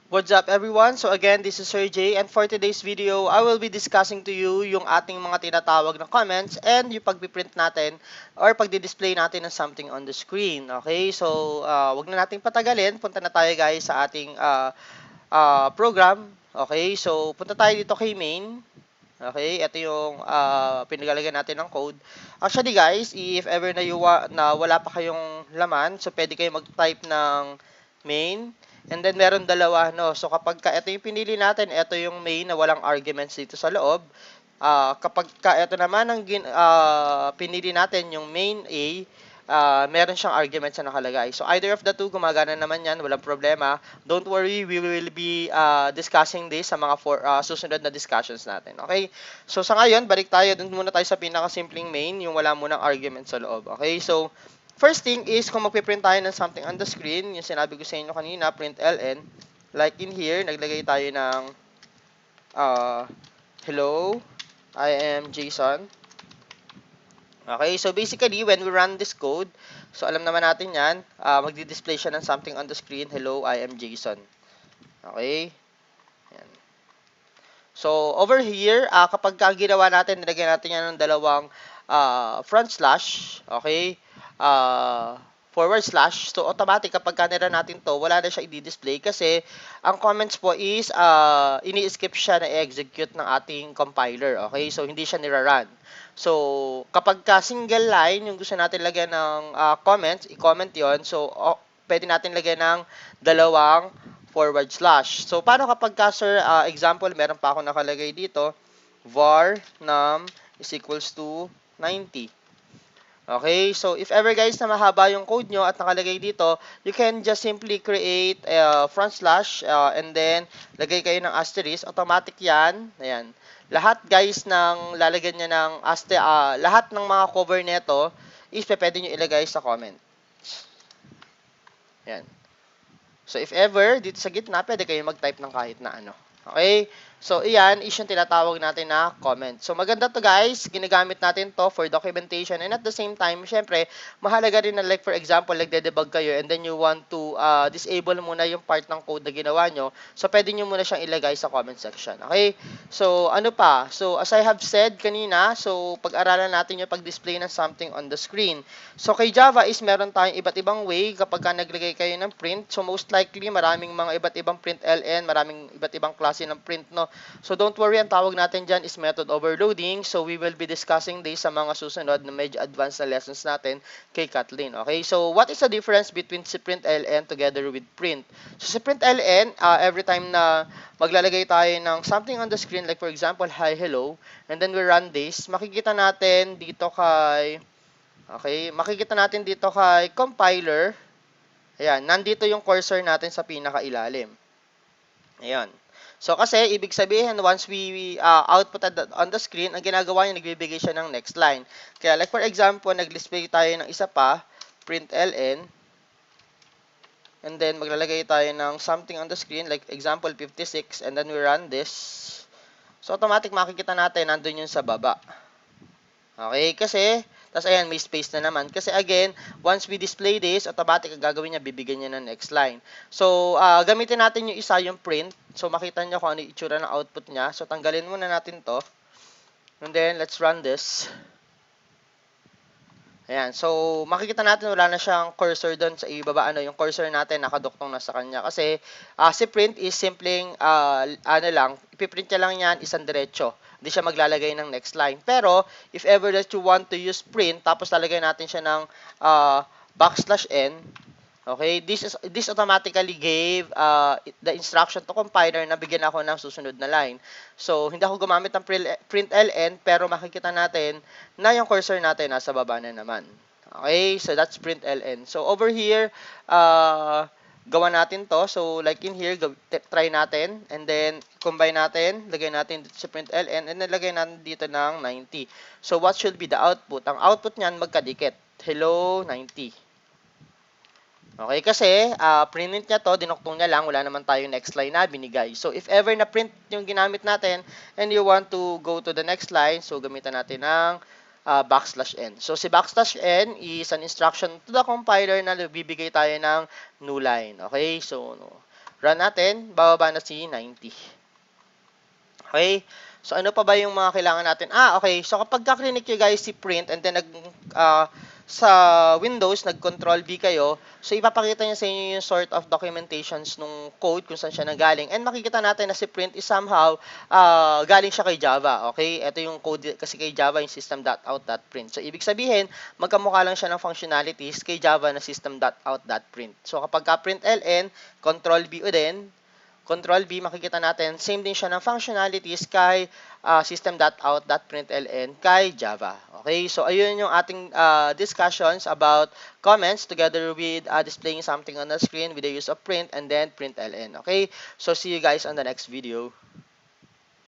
What's up everyone? So again, this is Sir J and for today's video, I will be discussing to you yung ating mga tinatawag na comments and yung pagpiprint natin or pagdi-display natin ng something on the screen. Okay? So, wag na nating patagalin. Punta na tayo guys sa ating program. Okay? So, punta tayo dito kay main. Okay, ito yung pinagalagyan natin ng code. Actually guys, if ever na, na wala pa kayong laman, so pwede kayo mag-type ng main. And then meron dalawa, no? So kapag ito yung pinili natin, ito yung main na walang arguments dito sa loob. Kapag ito naman ang pinili natin, yung main A, meron siyang arguments na nakalagay. So either of the two, gumagana naman yan, walang problema. Don't worry, we will be discussing this sa mga susunod na discussions natin. Okay? So sa ngayon, balik tayo, dun muna tayo sa pinakasimpleng main, yung wala munang arguments sa loob. Okay? So, first thing is, kung magpiprint tayo ng something on the screen, yung sinabi ko sa inyo kanina, print ln, like in here, naglagay tayo ng hello, I am Jason. Okay, so basically, when we run this code, so alam naman natin yan, magdi-display siya ng something on the screen, hello, I am Jason. Okay, yan. So, over here, kapag ginawa natin, nilagyan natin yan ng dalawang front slash, okay, forward slash, so automatic kapag kanira natin to, wala na siya i-display kasi ang comments po is ini-skip siya na i-execute ng ating compiler, okay, so hindi siya nira-run. So, kapag single line, yung gusto natin lagyan ng comments, i-comment yon. So, pwede natin lagyan ng dalawang forward slash. So, paano kapag sir, example, meron pa ako nakalagay dito, var num is equals to 90. Okay, so if ever guys na mahaba yung code nyo at nakalagay dito, you can just simply create a front slash and then lagay kayo ng asterisk, automatic yan. Ayan. Lahat guys ng lalagyan niya ng lahat ng mga cover nito is pwede nyo ilagay sa comment. Ayan. So, if ever, dito sa gitna, pwede kayo mag-type ng kahit na ano. Okay? So, iyan is yung tinatawag natin na comment. So, maganda to guys. Ginagamit natin to for documentation and at the same time, syempre, mahalaga rin na like for example, nagde-debug kayo and then you want to disable muna yung part ng code na ginawa nyo. So, pwede nyo muna siyang ilagay sa comment section. Okay? So, ano pa? So, as I have said kanina, so, pag-aralan natin yung pag-display ng something on the screen. So, kay Java is meron tayong iba't ibang way kapag naglagay kayo ng print. So, most likely, maraming mga iba't ibang print ln, maraming iba't ibang klase ng print, no? So, don't worry, ang tawag natin dyan is method overloading. So, we will be discussing this sa mga susunod na medyo advanced na lessons natin kay Kathleen. Okay? So, what is the difference between si print ln together with print? So, si print ln, every time na maglalagay tayo ng something on the screen, like for example, hi, hello, and then we run this, makikita natin dito kay makikita natin dito kay compiler. Ayan, nandito yung cursor natin sa pinakailalim. Ayan. So, kasi, ibig sabihin, once we output on the screen, ang ginagawa niya, nagbibigay siya ng next line. Kaya, like for example, nag-display tayo ng isa pa, print ln, and then, maglalagay tayo ng something on the screen, like example, 56, and then we run this. So, automatic makikita natin, nandun yun sa baba. Okay, kasi, tapos ayan, may space na naman. Kasi again, once we display this, automatic ang gagawin niya, bibigyan niya ng next line. So, gamitin natin yung isa, yung print. So, makita niyo kung ano yung itsura ng output niya. So, tanggalin muna natin to. And then, let's run this. Ayan, so makikita natin wala na siyang cursor doon sa ibaba, yung cursor natin nakaduktong na sa kanya kasi si print is simpleng ipiprint niya lang yan isang diretso. Hindi siya maglalagay ng next line. Pero if ever that you want to use print tapos lalagay natin siya ng \n, okay, this automatically gave the instruction to compiler na bigyan ako ng susunod na line. So, hindi ako gumamit ng print ln, pero makikita natin na yung cursor natin nasa baba na naman. Okay, so that's print ln. So, over here, gawa natin to. So, like in here, try natin, and then combine natin, lagay natin dito sa print ln, and then lagay natin dito ng 90. So, what should be the output? Ang output niyan magkadikit. Hello, 90. Okay, kasi print niya to, dinuktong niya lang, wala naman tayong next line na binigay. So, if ever na print yung ginamit natin and you want to go to the next line, so gamitan natin ng \n. So, si \n is an instruction to the compiler na bibigay tayo ng new line. Okay, so Run natin, bababa na si 90. Okay? So, ano pa ba yung mga kailangan natin? Okay. So, kapag kaklinik nyo guys si print and then sa Windows, nag-Control B kayo, so ipapakita niya sa inyo yung sort of documentations nung code kung saan siya nanggaling. And makikita natin na si print is somehow galing siya kay Java. Okay? Ito yung code kasi kay Java, yung system.out.print. So, ibig sabihin, magkamukha lang siya ng functionalities kay Java na system.out.print. So, kapag ka-print ln, Control B din, Control B, makikita natin, same din siya ng functionalities kay system.out.println kay Java. Okay, so ayun yung ating discussions about comments together with displaying something on the screen with the use of print and then println. Okay, so see you guys on the next video.